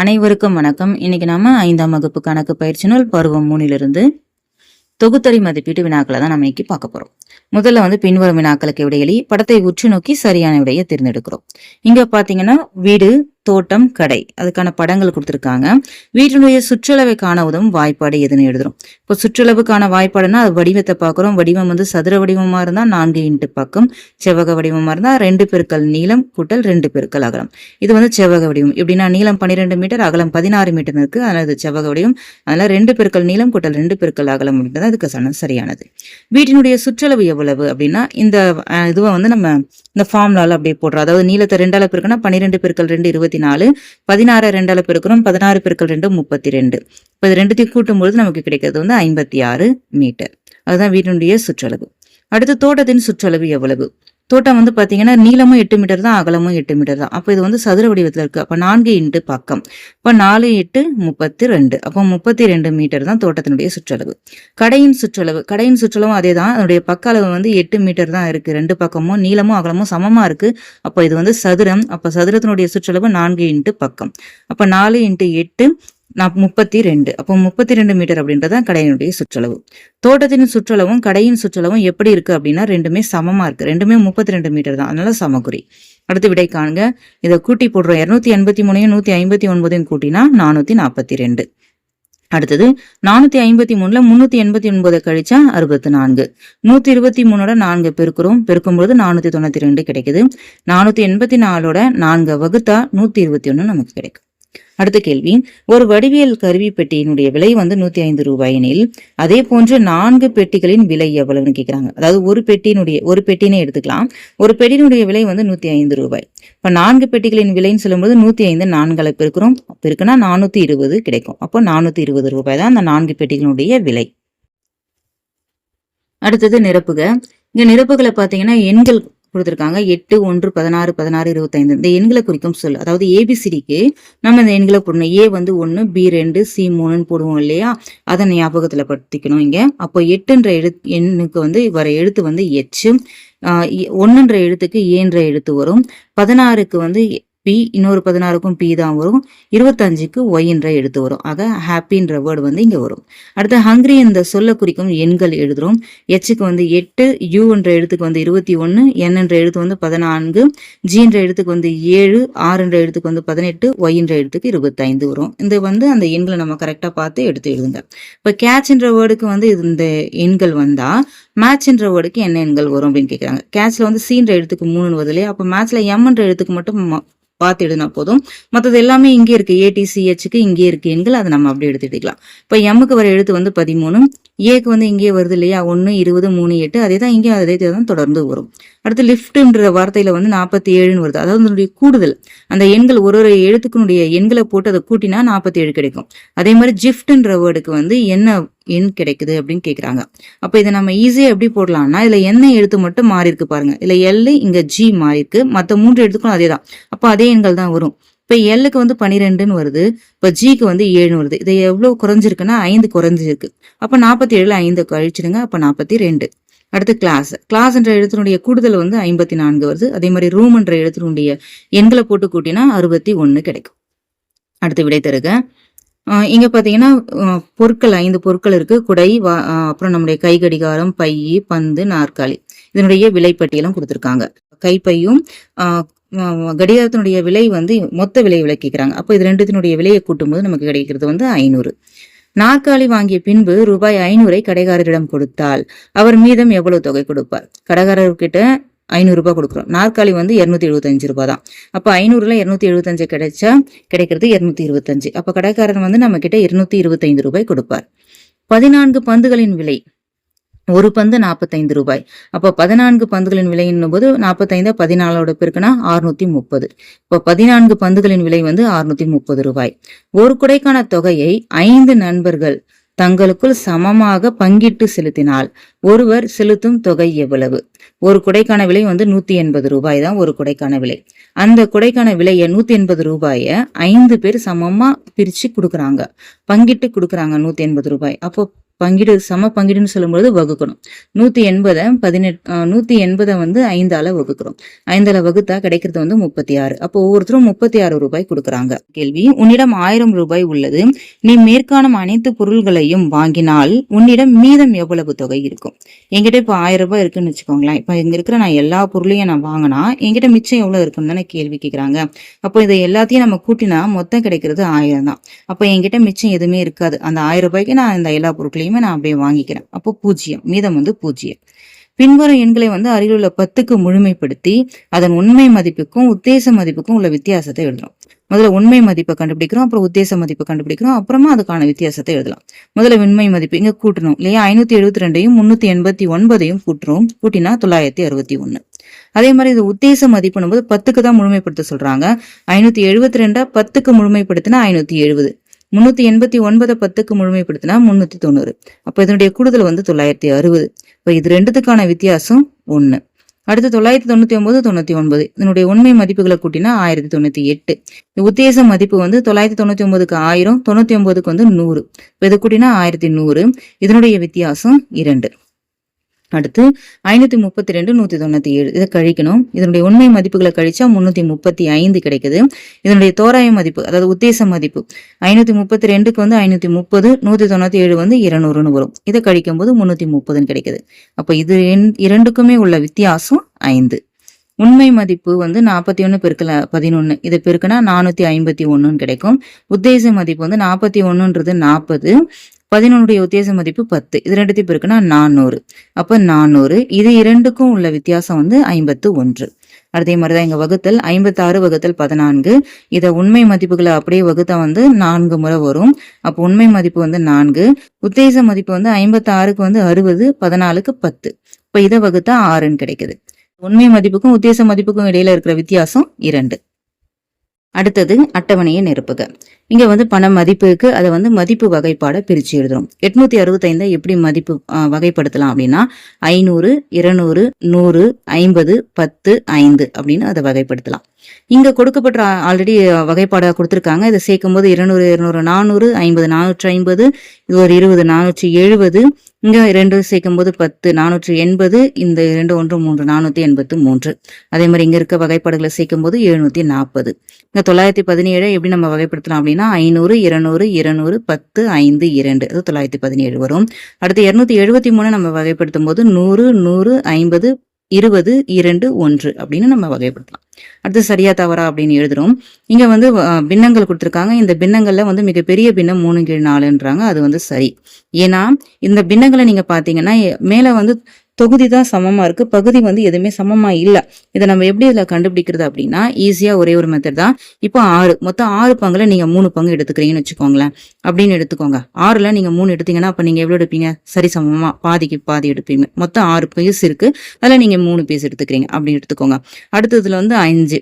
அனைவருக்கும் வணக்கம். இன்னைக்கு நாம 5ஆம் வகுப்பு கணக்கு பயிற்சி நூல் பருவம் 3 தொகுத்தறி மதிப்பீட்டு வினாக்களை தான் நம்ம இன்னைக்கு பார்க்க போறோம். முதல்ல பின்வரும் வினாக்களுக்கு விடையளி படத்தை உற்று நோக்கி சரியான விடையை தேர்ந்தெடுக்கிறோம். இங்க பாத்தீங்கன்னா வீடு, தோட்டம், கடை அதுக்கான படங்கள் கொடுத்திருக்காங்க. வீட்டினுடைய சுற்றளவை காண உதவும் வாய்ப்பாடு எதுன்னு எழுதுறோம். இப்போ சுற்றளவுக்கான வாய்ப்பாடுனா அது வடிவத்தை பார்க்குறோம். வடிவம் சதுர வடிவமா இருந்தா 4 இன்ட்டு பக்கம், செவ்வக வடிவமா இருந்தா 2 பெருக்கல் நீளம் கூட்டல் 2 பெருக்கல் அகலம். இது செவ்வக வடிவம். எப்படின்னா நீளம் 12 மீட்டர், அகலம் 16 மீட்டர் இருக்கு. அதனால இது செவ்வக வடிவம். அதனால 2 பெருக்கல் நீளம் கூட்டல் 2 பெருக்கல் அகலம் அப்படின்றது அதுக்கு சரியானது. வீட்டினுடைய சுற்றளவு எவ்வளவு அப்படின்னா இந்த இதுவை நம்ம இந்த ஃபார்முலால அப்படியே போடுறோம். அதாவது நீளத்தை 2ஆல பெருக்கினா 12 பெருக்கல் 2 24, 16 2ஆல பெருக்கிறோம் 16 பெருக்கல் 2 32. இப்போ இது ரெண்டுத்தையும் கூட்டும்பொழுது நமக்கு கிடைக்கிறது 56 மீட்டர். அதுதான் வீட்டினுடைய சுற்றளவு. அடுத்து தோட்டத்தின் சுற்றளவு எவ்வளவு? தோட்டம் பாத்தீங்கன்னா நீளமும் 8 மீட்டர் தான், அகலமும் 8 மீட்டர் தான். அப்போ இது சதுர வடிவத்தில் இருக்கு. அப்ப 4 இன்ட்டு பக்கம், இப்ப 4 8 32. அப்போ 32 மீட்டர் தான் தோட்டத்தினுடைய சுற்றளவு. கடையின் சுற்றளவும் அதே தான். அதனுடைய பக்க அளவு 8 மீட்டர் தான் இருக்கு. 2 பக்கமும் நீளமும் அகலமும் சமமா இருக்கு. அப்போ இது சதுரம். அப்ப சதுரத்தினுடைய சுற்றளவு 4 இன்ட்டு பக்கம். அப்ப 4 இன்ட்டு 8 32. அப்போ 32 மீட்டர் அப்படின்றதான் கடையினுடைய சுற்றளவு. தோட்டத்தின் சுற்றளவும் கடையின் சுற்றளவும் எப்படி இருக்கு அப்படின்னா ரெண்டுமே சமமா இருக்கு. ரெண்டுமே 32 மீட்டர் தான். அதனால சமக்குறி. அடுத்து விடை காணுங்க. இதை கூட்டி போடுறோம். 283 159 கூட்டினா 442. அடுத்தது 453ல 389 கழிச்சா 64. 123ஓட 4 பெருக்கும்போது 492 கிடைக்குது. 484ஓட 4 வகுத்தா 121 நமக்கு கிடைக்கும். அடுத்த கேள்வி, ஒரு வடிவியல் கருவி பெட்டியினுடைய விலை 105 ரூபாய் எனில் அதே போன்று 4 பெட்டிகளின் விலை எவ்வளவுன்னு கேட்கிறாங்க. அதாவது ஒரு பெட்டினே எடுத்துக்கலாம். ஒரு பெட்டியினுடைய விலை 105 ரூபாய். இப்ப 4 பெட்டிகளின் விலைன்னு சொல்லும்போது 105 4களை பெருக்குனா 420 கிடைக்கும். அப்போ 420 ரூபாய் தான் அந்த 4 பெட்டிகளுடைய விலை. அடுத்தது நிரப்புக. இங்க நிரப்புகளை பாத்தீங்கன்னா எண்கள் கொடுத்திருக்காங்க. 8 1 16 16 25 இந்த எண்களை குறிக்கும் சொல். அதாவது ஏபிசிடிக்கு நம்ம இந்த எண்களை போடணும். ஏ 1, பி 2, சி 3 போடுவோம் இல்லையா? அதை ஞாபகத்துல படுத்திக்கணும் இங்க. அப்போ 8ன்ற எண்ணுக்கு வர எழுத்து எச், 1ன்ற எழுத்துக்கு ஏன்ற எழுத்து வரும். 16க்கு பி, இன்னொரு 16க்கும் பி தான் வரும். 25க்கு ஒய் என்ற எழுத்து வரும். ஆக ஹாப்பின்ற வேர்டு இங்க வரும். அடுத்து ஹங்கிரி இந்த சொல்ல குறிக்கும் எண்கள் எழுதுறோம். எச்சுக்கு 8, யூ என்ற எழுத்துக்கு 21, என் என்ற எழுத்து 14, ஜி என்ற எழுத்துக்கு 7, ஆர் என்ற எழுத்துக்கு 18, ஒய் என்ற எழுத்துக்கு 25 வரும். இந்த அந்த எண்களை நம்ம கரெக்டா பார்த்து எடுத்து எழுதுங்க. இப்ப கேட்ச் என்ற வேர்டுக்கு இந்த எண்கள் வந்தா மேட்ச் என்ற வேர்டுக்கு என்ன எண்கள் வரும் அப்படின்னு கேட்கறாங்க. கேட்ச்ல சி என்ற எழுத்துக்கு 3 வருது இல்லையா? அப்ப மேட்ச்ல எம் என்ற எழுத்துக்கு மட்டும் பார்த்து எழுதினா போதும். மற்றது எல்லாமே இங்கே இருக்கு. ஏடிசிஹெச்சுக்கு இங்கே இருக்கு எண்கள். அதை நம்ம அப்படியே எடுத்துக்கலாம். இப்ப எம்முக்கு வர எழுத்து 13, ஏக்கு இங்கே வருது இல்லையா? 1 20 3 8. அதே தான் இங்கே அதே தான் தொடர்ந்து வரும். அடுத்து லிஃப்ட்ன்ற வார்த்தையில 47 வருது. அதாவது அதனுடைய கூடுதல் அந்த எண்கள் ஒரு எழுத்துக்குனுடைய எண்களை போட்டு அதை கூட்டினா 47 கிடைக்கும். அதே மாதிரி ஜிஃப்ட்ன்ற வேர்டுக்கு என்ன எண் கிடைக்குது அப்படின்னு கேக்குறாங்க. அப்ப இதை நம்ம ஈஸியா எப்படி போடலாம்னா இதுல என்ன எழுத்து மட்டும் மாறி இருக்கு பாருங்க. இதுல எல், இங்க ஜி மாறி இருக்கு. மத்த 3 எழுத்துக்களும் அதே தான். அப்ப அதே எண்கள் தான் வரும். இப்ப எல்லுக்கு 12ன்னு வருது. இப்ப ஜிக்கு 7 வருது. இது எவ்வளவு குறைஞ்சிருக்குன்னா 5 குறைஞ்சிருக்கு. அப்ப 47ல 5 கழிச்சிடுங்க. அப்ப 42. அடுத்து கிளாஸ் என்ற எழுத்தினுடைய கூடுதல் 54 வருது. அதே மாதிரி ரூம் என்ற எழுத்தினுடைய எண்களை போட்டு கூட்டினா 61 கிடைக்கும். அடுத்து விடை தருக. இங்க பாத்தீங்கன்னா பொருட்கள் 5 பொருட்கள் இருக்கு. குடை, அப்புறம் நம்முடைய கை கடிகாரம், பை, பந்து, நாற்காலி. இதனுடைய விலைப்பட்டியலும் கொடுத்திருக்காங்க. கைப்பையும் கடிகாரத்தினுடைய விலை மொத்த விலை விளக்கிக்கிறாங்க. அப்போ இது ரெண்டுத்தினுடைய விலையை கூட்டும்போது நமக்கு கிடைக்கிறது 500. நாற்காலி வாங்கிய பின்பு ரூபாய் 500 கடைக்காரரிடம் கொடுத்தால் அவர் மீதம் எவ்வளவு தொகை கொடுப்பார்? கடைக்காரர்கிட்ட 500 ரூபாய் கொடுக்குறோம். நாற்காலி 275 ரூபாய் தான். அப்ப 500ல 275 கிடைச்சா கிடைக்கிறது 225. அப்ப கடைக்காரர் நம்ம கிட்ட 225 ரூபாய் கொடுப்பார். 14 பந்துகளின் விலை. ஒரு பந்து 45 ரூபாய். அப்ப 14 பந்துகளின் விலை என்னும் போது 45 14ஓட பெருக்குனா 630. இப்ப 14 பந்துகளின் விலை 630 ரூபாய். ஒரு குடைக்கான தொகையை 5 நண்பர்கள் தங்களுக்குள் சமமாக பங்கிட்டு செலுத்தினால் ஒருவர் செலுத்தும் தொகை எவ்வளவு? ஒரு குடைக்கான விலை 180 ரூபாய் தான் ஒரு குடைக்கான விலை. அந்த குடைக்கான விலையை 180 ரூபாய 5 பேர் சமமா பிரிச்சு கொடுக்குறாங்க, பங்கிட்டு கொடுக்குறாங்க 180 ரூபாய். அப்போ சம பங்கீடுன்னு சொல்லும்போது வகுக்கணும். 180 வந்து 5ஆல வகுக்கிறோம். 5ஆல வகுத்தா கிடைக்கிறது வந்து 36. அப்போ ஒவ்வொருத்தரும் 36 ரூபாய் கொடுக்குறாங்க. கேள்வி, உன்னிடம் 1000 ரூபாய் உள்ளது. நீ மேற்காணும் அனைத்து பொருள்களையும் வாங்கினால் உன்னிடம் மீதம் எவ்வளவு தொகை இருக்கும்? என்கிட்ட இப்போ 1000 ரூபாய் இருக்குன்னு வச்சுக்கோங்களேன். இப்போ இங்க இருக்கிற நான் எல்லா பொருளையும் நான் வாங்கினா என்கிட்ட மிச்சம் எவ்வளவு இருக்குன்னு தானே கேள்வி கேட்குறாங்க. அப்போ இதை எல்லாத்தையும் நம்ம கூட்டினா மொத்தம் கிடைக்கிறது 1000 தான். அப்போ என்கிட்ட மிச்சம் எதுவுமே இருக்காது. அந்த 1000 ரூபாய்க்கு நான் இந்த எல்லா பொருட்களையுமே நான் அப்படியே வாங்கிக்கிறேன். அப்போ 0, மீதம் வந்து 0. பின்வரும் எண்களை வந்து அருகில் உள்ள 10க்கு முழுமைப்படுத்தி அதன் உண்மை மதிப்புக்கும் உத்தேச மதிப்புக்கும் உள்ள வித்தியாசத்தை எழுதுறோம். முதல்ல உண்மை மதிப்பை கண்டுபிடிக்கிறோம், அப்புறம் உத்தேச மதிப்பை கண்டுபிடிக்கிறோம், அப்புறமா அதுக்கான வித்தியாசத்தை எழுதலாம். முதல்ல உண்மை மதிப்பு இங்க கூட்டணும் இல்லையா? 572ஐயும் 389ஐயும் கூட்டுறோம். கூட்டினா 961. அதே மாதிரி இது உத்தேச மதிப்புன்னும் போது 10க்கு தான் முழுமைப்படுத்த சொல்றாங்க. 572 10க்கு முழுமைப்படுத்தினா 570, 389 10க்கு முழுமைப்படுத்தினா 390. அப்ப இதனுடைய கூடுதல் வந்து 960. இப்ப இது ரெண்டுத்துக்கான வித்தியாசம் 1. அடுத்து 999 99, இதனுடைய உண்மை மதிப்புகளை கூட்டினா 1098. உத்தேச மதிப்பு வந்து 999க்கு 1000, 99க்கு வந்து 100. இப்ப இதை கூட்டினா 1100. இதனுடைய வித்தியாசம் 2. அடுத்து 532 197, இதை கழிக்கணும். இதனுடைய உண்மை மதிப்புகளை கழிச்சா 335 கிடைக்குது. இதனுடைய தோராய மதிப்பு அதாவது உத்தேச மதிப்பு 532க்கு வந்து 530, 197 வந்து 200ன்னு வரும். இதை கழிக்கும் போது 330 கிடைக்குது. அப்ப இது இரண்டுக்குமே உள்ள வித்தியாசம் 5. உண்மை மதிப்பு வந்து 41 பெருக்கல 11, இதை பெருக்கினா 451 கிடைக்கும். உத்தேச மதிப்பு வந்து 41ன்றது 40, 11 உத்தேச மதிப்பு 10, இது ரெண்டுத்தையும் பெருக்கினா 400. அப்ப 400. இது இரண்டுக்கும் உள்ள வித்தியாசம் வந்து 51. அதே மாதிரிதான் இங்க வகுத்தல் 56 வகுத்தல் 14, இத உண்மை மதிப்புகளை அப்படியே வகுத்தா வந்து 4 முறை வரும். அப்போ உண்மை மதிப்பு வந்து 4, உத்தேச மதிப்பு வந்து 56க்கு வந்து 60, 14க்கு 10. இப்ப இதை வகுத்தா 6ன்னு கிடைக்குது. உண்மை மதிப்புக்கும் உத்தேச மதிப்புக்கும் இடையில இருக்கிற வித்தியாசம் 2. அடுத்தது அட்டவணையை நிரப்புக. இங்க வந்து பண மதிப்புக்கு அதை வந்து மதிப்பு வகைப்பாட பிரிச்சு எழுதுறோம். 865 எப்படி மதிப்பு வகைப்படுத்தலாம் அப்படின்னா 500, 200, 100, 50, 10, 5 அப்படின்னு அதை வகைப்படுத்தலாம். இங்க கொடுக்கப்பட்ட ஆல்ரெடி வகைப்பாடா கொடுத்திருக்காங்க. இதை சேர்க்கும் போது 200, 200, 400, 50, 450, இது ஒரு 20, 470, இங்க 2 சேர்க்கும் போது 10, 480, இந்த 2 1 3 483. அதே மாதிரி இங்க இருக்க வகைப்பாடுகளை சேர்க்கும் போது 740. இங்க 917 எப்படி நம்ம வகைப்படுத்தலாம் அப்படின்னா 500, 200, 200, 10, 5, 2, அது 917 வரும். அடுத்து 273 நம்ம வகைப்படுத்தும் போது 100, 100, 50, 20, 2, 1 அப்படின்னு நம்ம வகைப்படுத்தலாம். அடுத்து சரியா தவறா அப்படின்னு எழுதுறோம். இங்க வந்து பின்னங்கள் கொடுத்திருக்காங்க. இந்த பின்னங்கள்ல வந்து மிகப்பெரிய பின்னம் 3/4ன்றாங்க. அது வந்து சரி. ஏன்னா இந்த பின்னங்களை நீங்க பாத்தீங்கன்னா மேல வந்து தொகுதி தான் சமமா இருக்கு, பகுதி வந்து எதுவுமே சமமா இல்ல. இதை நம்ம எப்படி இதுல கண்டுபிடிக்கிறது அப்படின்னா ஈஸியா ஒரே ஒரு மெத்தட் தான். இப்போ 6 மொத்தம் 6 பங்குல நீங்க 3 பங்கு எடுத்துக்கிறீங்கன்னு வச்சுக்கோங்களேன். அப்படின்னு எடுத்துக்கோங்க. 6ல நீங்க 3 எடுத்தீங்கன்னா அப்ப நீங்க எவ்வளவு எடுப்பீங்க? சரி சமமா பாதிக்கு பாதி எடுப்பீங்க. மொத்தம் 6 பீஸ் இருக்கு, அதுல நீங்க 3 பீஸ் எடுத்துக்கிறீங்க அப்படின்னு எடுத்துக்கோங்க. அடுத்ததுல வந்து 5,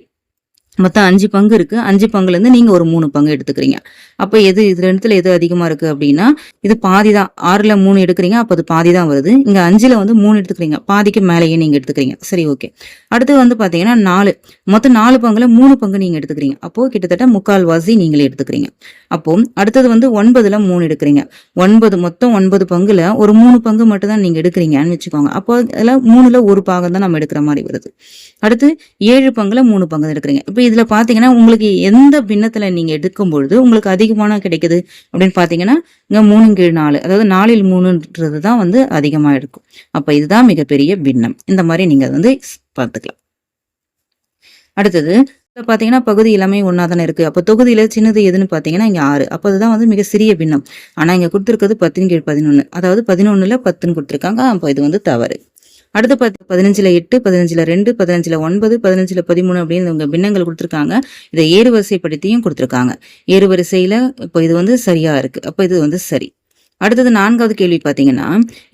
மொத்தம் 5 பங்கு இருக்கு. 5 பங்குல இருந்து நீங்க ஒரு 3 பங்கு எடுத்துக்கிறீங்க. அப்ப எது இது ரெண்டுத்துல எது அதிகமா இருக்கு அப்படின்னா இது பாதி தான். 6ல 3 எடுக்கிறீங்க, அப்ப அது பாதி தான் வருது. இங்க 5ல வந்து 3 எடுத்துக்கிறீங்க, பாதிக்கு மேலேயே நீங்க எடுத்துக்கிறீங்க. சரி, ஓகே. அடுத்து வந்து பாத்தீங்கன்னா 4, மொத்தம் 4 பங்குல 3 பங்கு நீங்க எடுத்துக்கிறீங்க. அப்போ கிட்டத்தட்ட 3/4 நீங்களே எடுத்துக்கிறீங்க. அப்போ அடுத்தது வந்து 9ல 3 எடுக்கிறீங்க. 9 மொத்தம் 9 பங்குல ஒரு 3 பங்கு மட்டும் தான் நீங்க எடுக்கிறீங்கன்னு வச்சுக்கோங்க. அப்போ அதுல 3ல ஒரு பாகம் தான் நம்ம எடுக்கிற மாதிரி வருது. அடுத்து 7 பங்குல 3 பங்கு எடுக்கிறீங்க. இப்ப இதுல பாத்தீங்கன்னா உங்களுக்கு எந்த பின்னத்துல நீங்க எடுக்கும் பொழுது உங்களுக்கு அதிகமான கிடைக்குது அப்படின்னு பாத்தீங்கன்னா இங்க 3/4, அதாவது 4ல் 3ன்றது தான் வந்து அதிகமா இருக்கும். அப்ப இதுதான் மிகப்பெரிய பின்னம். இந்த மாதிரி நீங்க வந்து பார்த்துக்கலாம். அடுத்தது பாத்தீங்கன்னா பகுதி எல்லாமே ஒன்னா தானே இருக்கு. அப்ப தொகுதியில சின்னது எதுன்னு பாத்தீங்கன்னா இங்க 6. அப்ப அதுதான் வந்து மிக சிறிய பின்னம். ஆனா இங்க கொடுத்திருக்கிறது 10/11, அதாவது 11ல 10ன்னு கொடுத்திருக்காங்க. அப்ப இது வந்து தவறு. அடுத்து 15ல 8, 15ல 2, 15ல 9, 15ல 13 அப்படின்னு உங்க பின்னங்கள் கொடுத்திருக்காங்க. இதை ஏறுவரிசைப்படுத்தியும் கொடுத்திருக்காங்க. ஏறுவரிசையில இப்போ இது வந்து சரியா இருக்கு. அப்ப இது வந்து சரி. அடுத்தது 4வது கேள்வி பாத்தீங்கன்னா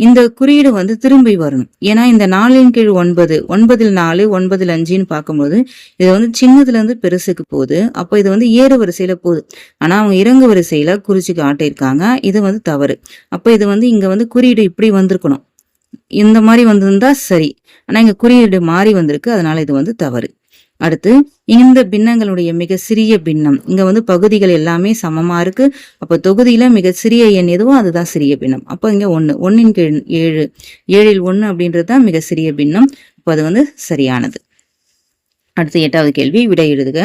இந்த குறியீடு வந்து திரும்பி வரணும். ஏன்னா இந்த 4/9, 9ல் 4, 9ல் 5ன்னு பார்க்கும்போது இது வந்து சின்னதுல இருந்து பெருசுக்கு போகுது. அப்ப இது வந்து ஏறு வரிசையில போகுது. ஆனா அவங்க இறங்கு வரிசையில குறிச்சு காட்டியிருக்காங்க. இது வந்து தவறு. அப்ப இது வந்து இங்க வந்து குறியீடு இப்படி வந்திருக்கணும், இந்த மாதிரி வந்திருந்தா சரி. ஆனா இங்க குறியீடு மாறி வந்திருக்கு, அதனால இது வந்து தவறு. அடுத்து இந்த பின்னங்களுடைய மிக சிறிய பின்னம், இங்க வந்து பகுதிகள் எல்லாமே சமமா இருக்கு. அப்ப தொகுதியில மிக சிறிய எண் எதுவோ அதுதான் சிறிய பின்னம். அப்போ இங்க 1 1 கீழ் 7 7ல் 1 அப்படின்றது தான் மிக சிறிய பின்னம். அப்போ அது வந்து சரியானது. அடுத்து 8வது கேள்வி, விடை எழுதுக,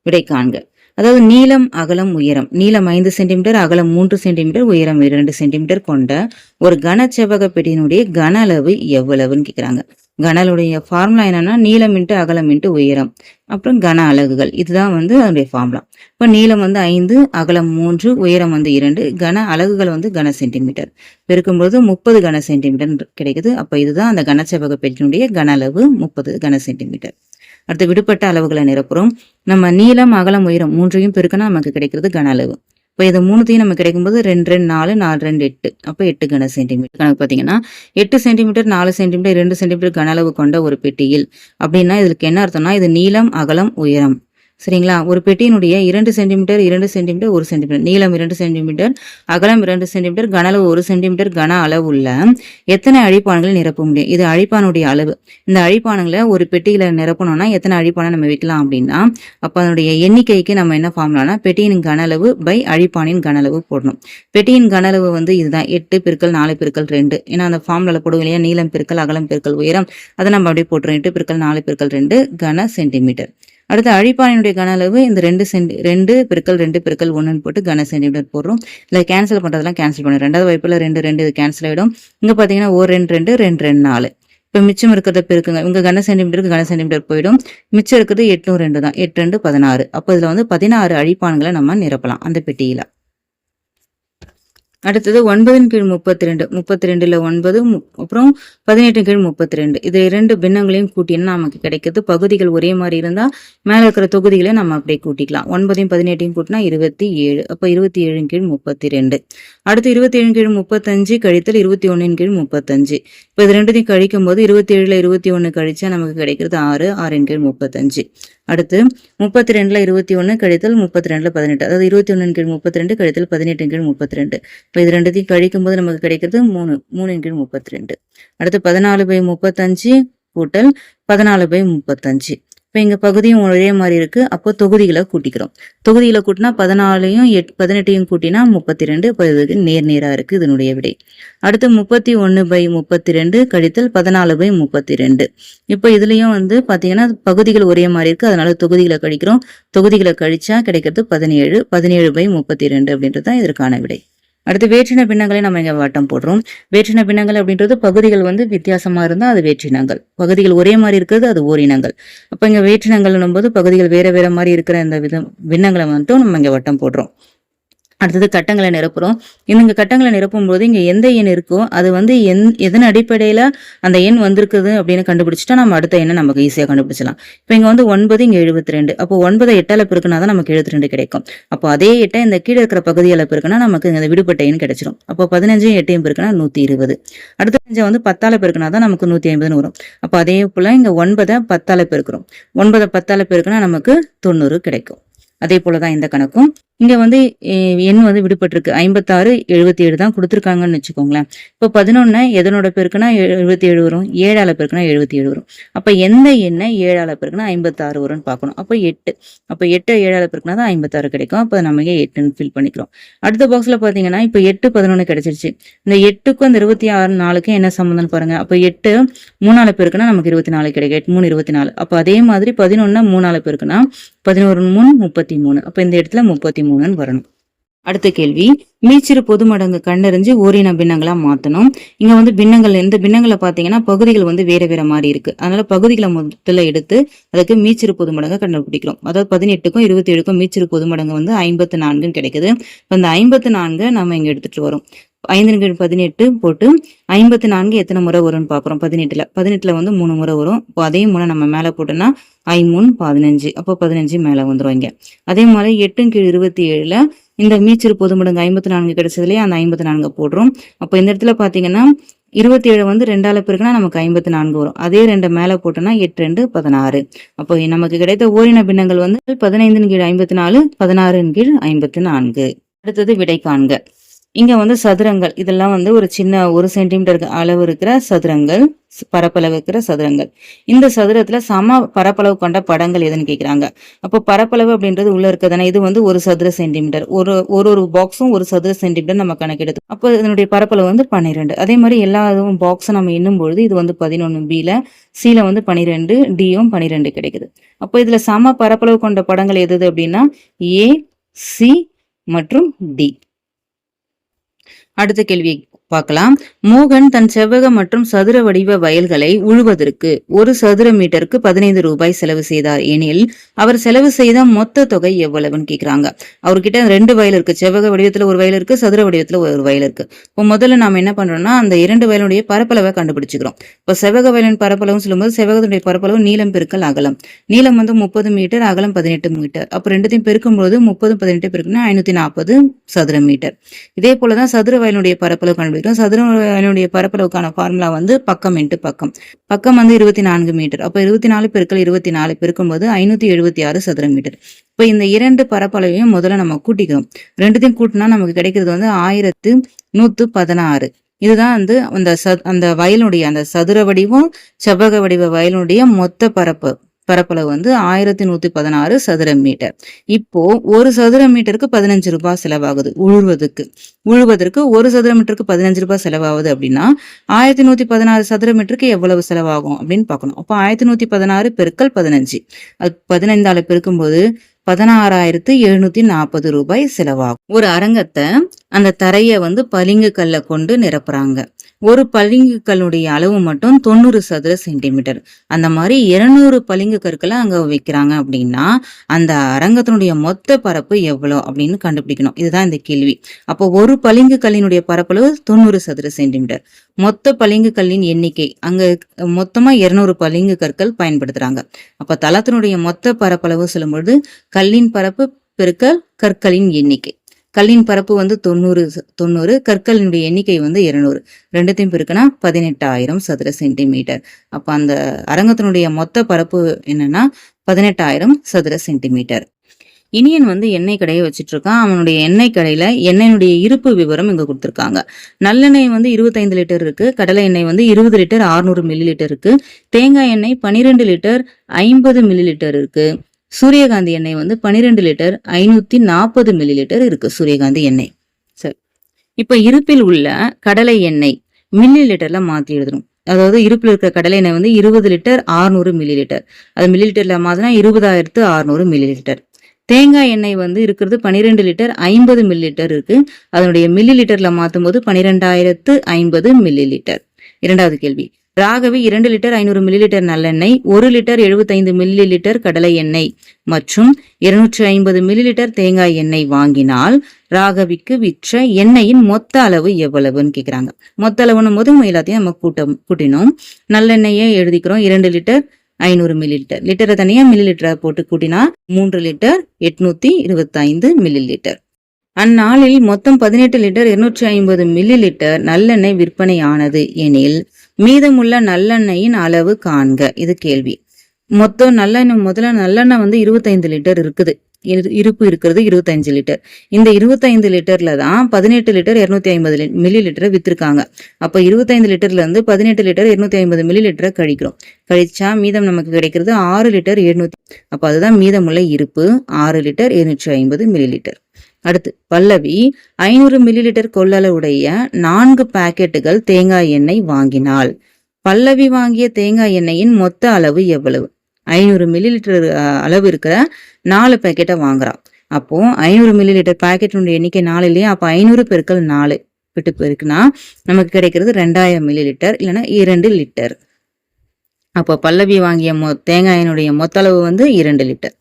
விடை காண்க. அதாவது நீளம் அகலம் உயரம், நீளம் 5 சென்டிமீட்டர், அகலம் 3 சென்டிமீட்டர், உயரம் 2 சென்டிமீட்டர் கொண்ட ஒரு கனச்செவ்வக பெட்டியினுடைய கன அளவு எவ்வளவுன்னு கேக்குறாங்க. கனலுடைய ஃபார்முலா என்னன்னா நீளம் இன்ட்டு அகலம் இன்ட்டு உயரம், அப்புறம் கன அலகுகள். இதுதான் வந்து அதனுடைய ஃபார்முலா. இப்போ நீளம் வந்து 5, அகலம் 3, உயரம் வந்து 2, கன அலகுகள் வந்து கன சென்டிமீட்டர். பெருக்கும்போது 30 கன சென்டிமீட்டர் கிடைக்குது. அப்போ இதுதான் அந்த கனச்செவ்வக பெட்டியினுடைய கன அளவு 30 கன சென்டிமீட்டர். அடுத்து விடுபட்ட அளவுகளை நிரப்புறோம். நம்ம நீளம் அகலம் உயரம் 3ஐயும் பெருக்கினா நமக்கு கிடைக்கிறது கன அளவு. இப்போ இது 3ஐயும் நமக்கு கிடைக்கும்போது 2 2 4 4 2 8, அப்போ 8 கன சென்டிமீட்டர். கணக்கு பார்த்தீங்கன்னா 8 சென்டிமீட்டர் 4 சென்டிமீட்டர் 2 சென்டிமீட்டர் கன அளவு கொண்ட ஒரு பெட்டியில் அப்படின்னா இதுக்கு என்ன அர்த்தம்னா இது நீளம் அகலம் உயரம். சரிங்களா? ஒரு பெட்டியினுடைய 2 சென்டிமீட்டர் 2 சென்டிமீட்டர் 1 சென்டிமீட்டர், நீளம் 2 சென்டிமீட்டர், அகலம் 2 சென்டிமீட்டர், கன அளவு 1 சென்டிமீட்டர் கன அளவுள்ள எத்தனை அழிப்பான்களை நிரப்ப முடியும்? இது அழிப்பானுடைய அளவு. இந்த அழிப்பானுங்களை ஒரு பெட்டியில நிரப்பணும்னா எத்தனை அழிப்பானை நம்ம வைக்கலாம் அப்படின்னா, அப்ப அதனுடைய எண்ணிக்கைக்கு நம்ம என்ன ஃபார்முலானா பெட்டியின் கன அளவு பை அழிப்பானின் கன அளவு போடணும். பெட்டியின் கன அளவு வந்து இதுதான் 8 பெருக்கல் 4 பெருக்கல் 2. ஏன்னா அந்த ஃபார்முலால போடுவோம் இல்லையா, நீளம் பெருக்கல் அகலம் பெருக்கல் உயரம், அதை நம்ம அப்படியே போட்டுறோம். 8 பெருக்கல் 4 பெருக்கல் 2 கன சென்டிமீட்டர். அடுத்து அழிப்பானினுடைய கன அளவு இந்த 2 பெருக்கல் 2 பெருக்கல் 1 போட்டு கன சென்டிமீட்டர் போடுறோம். இல்லை கேன்சல் பண்ணுறதெல்லாம் கேன்சல் பண்ணுறோம். 2வது வாய்ப்பில் 2 2 இது கேன்சல் ஆகிடும். இங்கே பார்த்தீங்கன்னா 1 2 2 2 2 4. இப்போ மிச்சம் இருக்கிறத பெருக்குங்க. இங்கே கன சென்டிமீட்டருக்கு கன சென்டிமீட்டர் போயிடும். மிச்சம் இருக்கிறது 8 2 தான். 8 2 16. அப்போ இதில் வந்து 16 அழிப்பான்களை நம்ம நிரப்பலாம் அந்த பெட்டியில். அடுத்தது 9 கீழ் 32, 32ல் 9, அப்புறம் 18 கீழ் 32. இது 2 பின்னங்களையும் கூட்டினா நமக்கு கிடைக்கிறது. பகுதிகள் ஒரே மாதிரி இருந்தா மேல இருக்கிற தொகுதிகளை நம்ம அப்படியே கூட்டிக்கலாம். 9ஐயும் 18ஐயும் கூட்டினா 27. அப்போ 27 கீழ் 32. அடுத்து 27 கீழ் 35 கழித்தல் 21 கீழ் 35. இப்போ இது ரெண்டுத்தையும் கழிக்கும் போது 27ல் 21 கழிச்சா நமக்கு கிடைக்கிறது 6, 6 கீழ் 35. அடுத்து 32ல் 21 கழித்தல் 32ல் 18, அதாவது 21 கீழ் 32 கழித்தல் 18 கீழ் 32. இப்போ இது ரெண்டுத்தையும் கழிக்கும் போது நமக்கு கிடைக்கிறது 3, 3 கீழ் 32. அடுத்து 14/35 கூட்டல் 14/35. இப்போ இங்க பகுதியும் ஒரே மாதிரி இருக்கு. அப்போ தொகுதிகளை கூட்டிக்கிறோம். தொகுதிகளை கூட்டினா 14ஐயும் 18ஐயும் கூட்டினா 32. இப்போ இதுக்கு நேரா இருக்கு இதனுடைய விடை. அடுத்து 31/32 கழித்தல் 14/32. இப்போ இதுலயும் வந்து பாத்தீங்கன்னா பகுதிகள் ஒரே மாதிரி இருக்கு. அதனால தொகுதிகளை கழிக்கிறோம். தொகுதிகளை கழிச்சா கிடைக்கிறது 17, 17/32 அப்படின்றது தான் இதற்கான விடை. அடுத்து வேற்றின பின்னங்களை நம்ம இங்க வட்டம் போடுறோம். வேற்றின பின்னங்கள் அப்படின்றது பகுதிகள் வந்து வித்தியாசமா இருந்தா அது வேற்றினங்கள், பகுதிகள் ஒரே மாதிரி இருக்கிறது அது ஓரினங்கள். அப்ப இங்க வேற்றினங்கள் போது பகுதிகள் வேற வேற மாதிரி இருக்கிற இந்த பின்னங்களை மட்டும் நம்ம இங்க வட்டம் போடுறோம். அடுத்தது கட்டங்களை நிரப்புறோம். இங்க கட்டங்களை நிரப்பும் போது இங்க எந்த எண் இருக்கோ அது வந்து எதன் அடிப்படையில அந்த எண் வந்திருக்குது அப்படின்னு கண்டுபிடிச்சிட்டா நம்ம அடுத்த எண்ணை நமக்கு ஈஸியா கண்டுபிடிச்சலாம். இப்ப இங்க வந்து 9, இங்க 72. அப்போ 9 8ஆல பெருக்குனா தான் நமக்கு 72 கிடைக்கும். அப்போ அதே 8 இந்த கீழே இருக்கிற பகுதியால பெருக்குனா நமக்கு இந்த விடுபட்ட எண் கிடைச்சிடும். அப்போ 15 8 பெருக்குனா 120. அடுத்த 5 வந்து 10ஆல பெருக்குனா தான் நமக்கு 150 வரும். அப்போ அதே போல இங்க 9 10ஆல பெருக்கிறோம். 9 10ஆல பெருக்குனா நமக்கு 90 கிடைக்கும். அதே போலதான் இந்த கணக்கும். இங்க வந்து எண் வந்து விடுபட்டிருக்கு. 56 77 தான் கொடுத்துருக்காங்கன்னு வச்சுக்கோங்களேன். இப்போ 11 எதனோட பெருக்குனா 77 வரும், 7ஆல பெருக்குனா 77 வரும். அப்ப எந்த எண்ணை 7ஆல பெருக்குனா 56 வரும்னு பார்க்கணும். அப்போ 8, அப்போ 8 7ஆல பெருக்குனா தான் 56 கிடைக்கும். அப்ப நம்ம 8ன்னு ஃபில் பண்ணிக்கிறோம். அடுத்த பாக்ஸ்ல பாத்தீங்கன்னா இப்போ 8 11 கிடைச்சிருச்சு. இந்த 8க்கும் இந்த 26 4க்கும் என்ன சம்பந்தம்னு பாருங்க. அப்போ 8 3ஆல பெருக்குனா நமக்கு 24 கிடைக்கும். 8 3 24. அப்போ அதே மாதிரி 11 3ஆல பெருக்குனா 11 3 33. அப்ப இந்த இடத்துல 33 வரணும். அடுத்த கேள்வி, மீச்சிறு பொது மடங்கு கண்டறிஞ்சு ஓரின பின்னங்களா மாத்தணும். இங்க வந்து பின்னங்கள், இந்த பின்னங்களை பாத்தீங்கன்னா பகுதிகள் வந்து வேற வேற மாதிரி இருக்கு. அதனால பகுதிகளை முதல்ல எடுத்து அதுக்கு மீச்சிறு பொது மடங்கு கண்டுபிடிக்கிறோம். அதாவது 18க்கும் 27க்கும் மீச்சிறு பொது மடங்கு வந்து 54 கிடைக்குது. அந்த 54 நம்ம இங்க எடுத்துட்டு வரோம். 5/18 போட்டு 54 எத்தனை முறை வரும்னு பாக்குறோம். 18ல வந்து 3 முறை வரும். இப்போ அதே முறை நம்ம மேல போட்டோம்னா 5 3 15. அப்போ 15 மேல வந்துரும் இங்க. அதே மாதிரி 8/27ல இந்த மீச்சிறு பொது மடங்கு 54 கிடைச்சதுலயே அந்த 54 போடுறோம். அப்போ இந்த இடத்துல பாத்தீங்கன்னா 27 வந்து 2ஆல பெருக்குனா நமக்கு 54 வரும். அதே 2 மேல போட்டோம்னா 8 2 16. அப்போ நமக்கு கிடைத்த ஓரின பின்னங்கள் வந்து 15/54 16/54. அடுத்தது விடை காண்க. இங்க வந்து சதுரங்கள் இதெல்லாம் வந்து ஒரு சின்ன 1 சென்டிமீட்டர் அளவு இருக்கிற சதுரங்கள், பரப்பளவு இருக்கிற சதுரங்கள். இந்த சதுரத்துல சம பரப்பளவு கொண்ட படங்கள் எதுன்னு கேக்குறாங்க. அப்போ பரப்பளவு அப்படின்றது உள்ள இருக்கதானே, இது வந்து 1 சதுர சென்டிமீட்டர். ஒரு பாக்ஸும் 1 சதுர சென்டிமீட்டர் நம்ம கணக்கெடுத்து, அப்போ இதனுடைய பரப்பளவு வந்து 12. அதே மாதிரி எல்லா பாக்ஸும் நம்ம எண்ணும் பொழுது இது வந்து 11 பில, சில வந்து 12, டியும் 12 கிடைக்குது. அப்போ இதுல சம பரப்பளவு கொண்ட படங்கள் எது அப்படின்னா ஏ, சி மற்றும் டி. அடுத்த கேள்வி பார்க்கலாம். மோகன் தன் செவ்வக மற்றும் சதுர வடிவ வயல்களை உழுவதற்கு 1 சதுர மீட்டருக்கு 15 ரூபாய் செலவு செய்தார் எனில் அவர் செலவு செய்த மொத்த தொகை எவ்வளவுன்னு கேக்குறாங்க. அவர்கிட்ட 2 வயல் இருக்கு. செவ்வக வடிவத்துல ஒரு வயல் இருக்கு, சதுர வடிவத்துல ஒரு வயல் இருக்கு. இப்போ முதல்ல நாம என்ன பண்றோம்னா அந்த 2 வயலுடைய பரப்பளவை கண்டுபிடிச்சுக்கிறோம். இப்போ செவ்வக வயலின் பரப்பளவு சொல்லும்போது செவ்வகத்துடைய பரப்பளவு நீளம் பெருக்கல் அகலம். நீளம் வந்து 30 மீட்டர், அகலம் 18 மீட்டர். அப்போ ரெண்டுத்தையும் பெருக்கும்போது 30 18 பெருக்குன்னா 540 சதுர மீட்டர். இதே போலதான் சதுர வயலுடைய பரப்பளவு கண்டுபிடிக்கும். சதுர வயலுடைய பரப்பளவுக்கான ஃபார்முலா வந்து பக்கம் இன்ட்டு பக்கம். பக்கம் வந்து 24 மீட்டர். அப்ப 24 பெருக்கல் 24 பெருக்கும்போது 576 சதுர மீட்டர். இப்ப இந்த 2 பரப்பளவையும் முதல்ல நம்ம கூட்டிக்கிறோம். ரெண்டுத்தையும் கூட்டினா நமக்கு கிடைக்கிறது வந்து 1116. இதுதான் வந்து அந்த வயலுடைய அந்த சதுர வடிவம் செவ்வக வடிவ வயலுடைய மொத்த பரப்பளவு வந்து 1116 சதுர மீட்டர். இப்போ 1 சதுர மீட்டருக்கு 15 ரூபாய் செலவாகுது உழுவதற்கு 1 சதுர மீட்டருக்கு 15 ரூபாய் செலவாகுது அப்படின்னா 1116 சதுர மீட்டருக்கு எவ்வளவு செலவாகும் அப்படின்னு பார்க்கணும். அப்போ 1116 பெருக்கல் 15, அது 15ஆல பெருக்கும்போது 16,740 ரூபாய் செலவாகும். ஒரு அரங்கத்தை அந்த தரைய வந்து பளிங்கு கல்ல கொண்டு நிரப்புறாங்க. ஒரு பளிங்கு கல்லுடைய அளவு மட்டும் 90 சதுர சென்டிமீட்டர். அந்த மாதிரி 200 பளிங்கு கற்களை அங்க வைக்கிறாங்க அப்படின்னா அந்த அரங்கத்தினுடைய மொத்த பரப்பு எவ்வளவு அப்படின்னு கண்டுபிடிக்கணும். இதுதான் இந்த கேள்வி. அப்போ ஒரு பளிங்கு கல்லினுடைய பரப்பளவு 90 சதுர சென்டிமீட்டர். மொத்த பளிங்கு கல்லின் எண்ணிக்கை அங்க மொத்தமா 200 பளிங்கு கற்கள் பயன்படுத்துறாங்க. அப்ப தளத்தினுடைய மொத்த பரப்பளவு சொல்லும்பொழுது கல்லின் பரப்பு பெருக்கல் கற்களின் எண்ணிக்கை. கல்லின் பரப்பு வந்து 90, கற்களினுடைய எண்ணிக்கை வந்து 200. ரெண்டுத்தையும் பெருக்கினா 18,000 சதுர சென்டிமீட்டர். அப்ப அந்த அரங்கத்தினுடைய மொத்த பரப்பு என்னன்னா 18,000 சதுர சென்டிமீட்டர். இனியன் வந்து எண்ணெய் கடையை வச்சிட்டு இருக்கான். அவனுடைய எண்ணெய் கடையில எண்ணெயினுடைய இருப்பு விவரம் இங்க கொடுத்துருக்காங்க. நல்லெண்ணெய் வந்து 25 லிட்டர் இருக்கு. கடலை எண்ணெய் வந்து 20 லிட்டர் 600 மில்லி லிட்டர் இருக்கு. தேங்காய் எண்ணெய் 12 லிட்டர் 50 மில்லி லிட்டர் இருக்கு. சூரியகாந்தி எண்ணெய் வந்து 12 லிட்டர் 540 மில்லி லிட்டர் இருக்கு சூரியகாந்தி எண்ணெய். சரி, இப்ப இருப்பில் உள்ள கடலை எண்ணெய் மில்லி லிட்டர்ல மாத்தி எழுதணும். அதாவது இருப்பில் இருக்கிற கடலை எண்ணெய் வந்து 20 லிட்டர் 600 மில்லி லிட்டர். அது மில்லி லிட்டர்ல மாத்தினா 20,600 மில்லி லிட்டர். தேங்காய் எண்ணெய் வந்து இருக்கிறது 12 லிட்டர் 50 மில்லி லிட்டர் இருக்கு. அதனுடைய மில்லி லிட்டர்ல மாத்தும் போது 12,050 மில்லி லிட்டர். இரண்டாவது கேள்வி. ராகவி 2 லிட்டர் 500 மில்லி லிட்டர் நல்லெண்ணெய், 1 லிட்டர் 75 மில்லி லிட்டர் கடலை எண்ணெய் மற்றும் 250 மில்லி லிட்டர் தேங்காய் எண்ணெய் வாங்கினால் ராகவிக்கு விற்ற எண்ணெயின் மொத்த அளவு எவ்வளவுன்னு கேக்குறாங்க. மொத்த அளவுன்னும் போது எல்லாத்தையும் நம்ம கூட்டினோம். நல்லெண்ணெயை எழுதிக்கிறோம் 2 லிட்டர் 500 மில்லி லிட்டர். லிட்டரை தனியா மில்லி லிட்டரை போட்டு கூட்டினா 3 லிட்டர் 825 மில்லி லிட்டர். அந்நாளில் மொத்தம் 18 லிட்டர் 250 மில்லி லிட்டர் நல்லெண்ணெய் விற்பனை ஆனது எனில் மீதமுள்ள நல்லெண்ணெயின் அளவு காண்க. இது கேள்வி. மொத்தம் முதல்ல நல்லெண்ணெய் வந்து 25 லிட்டர் இருக்குது. இருப்பு இருக்கிறது 25 லிட்டர். இந்த 25 லிட்டர்ல தான் 18 லிட்டர் 250 மில்லி லிட்டரை வித்திருக்காங்க. அப்ப 25 லிட்டர்ல இருந்து 18 லிட்டர் 250 மில்லி லிட்டரை கழிச்சா மீதம் நமக்கு கிடைக்கிறது 6 லிட்டர் 700. அப்ப அதுதான் மீதமுள்ள இருப்பு 6 லிட்டர் 750 மில்லி லிட்டர். அடுத்து பல்லவி 500 மில்லி லிட்டர் கொள்ளளவுடைய 4 பாக்கெட்டுகள் தேங்காய் எண்ணெய் வாங்கினாள். பல்லவி வாங்கிய தேங்காய் எண்ணெயின் மொத்த அளவு எவ்வளவு? 500 மில்லி லிட்டர் அளவு இருக்கிற 4 பாக்கெட்டை வாங்குறான். அப்போ 500 மில்லி லிட்டர் பாக்கெட்டுடைய எண்ணிக்கை 4 இல்லையா? அப்போ 500 பெருக்கல் 4 விட்டு பெருக்குனா நமக்கு கிடைக்கிறது 2000 மில்லி லிட்டர் இல்லைன்னா 2 லிட்டர். அப்போ பல்லவி வாங்கிய தேங்காயினுடைய மொத்த அளவு வந்து 2 லிட்டர்.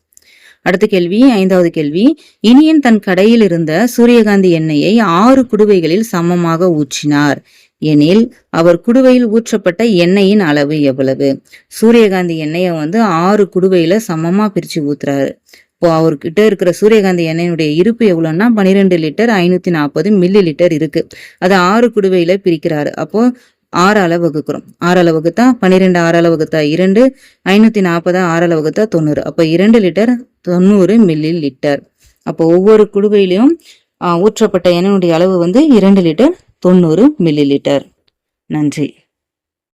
அடுத்த கேள்வி, 5வது கேள்வி. இனியன் தன் கடையில் இருந்த சூரியகாந்தி எண்ணெயை 6 குடுவைகளில் சமமாக ஊற்றினார் எனில் அவர் குடுவையில் ஊற்றப்பட்ட எண்ணெயின் அளவு எவ்வளவு? சூரியகாந்தி எண்ணெயை வந்து 6 குடுவையில சமமா பிரிச்சு ஊத்துறாரு. இப்போ அவர்கிட்ட இருக்கிற சூரியகாந்தி எண்ணெயினுடைய இருப்பு எவ்வளவுன்னா 12 லிட்டர் 540 மில்லி லிட்டர் இருக்கு. அது 6 குடுவையில பிரிக்கிறாரு. அப்போ 6 அளவு வகுக்கிறோம். 6 அளவு வகுத்தா 12, 6 அளவு வகுத்தா 2, 540 6 அளவு வகுத்தா 90. அப்ப 2 லிட்டர் 90 மில்லி லிட்டர். அப்போ ஒவ்வொரு குடுவையிலையும் ஊற்றப்பட்ட எண்ணெயுடைய அளவு வந்து 2 லிட்டர் 90 மில்லி லிட்டர். நன்றி.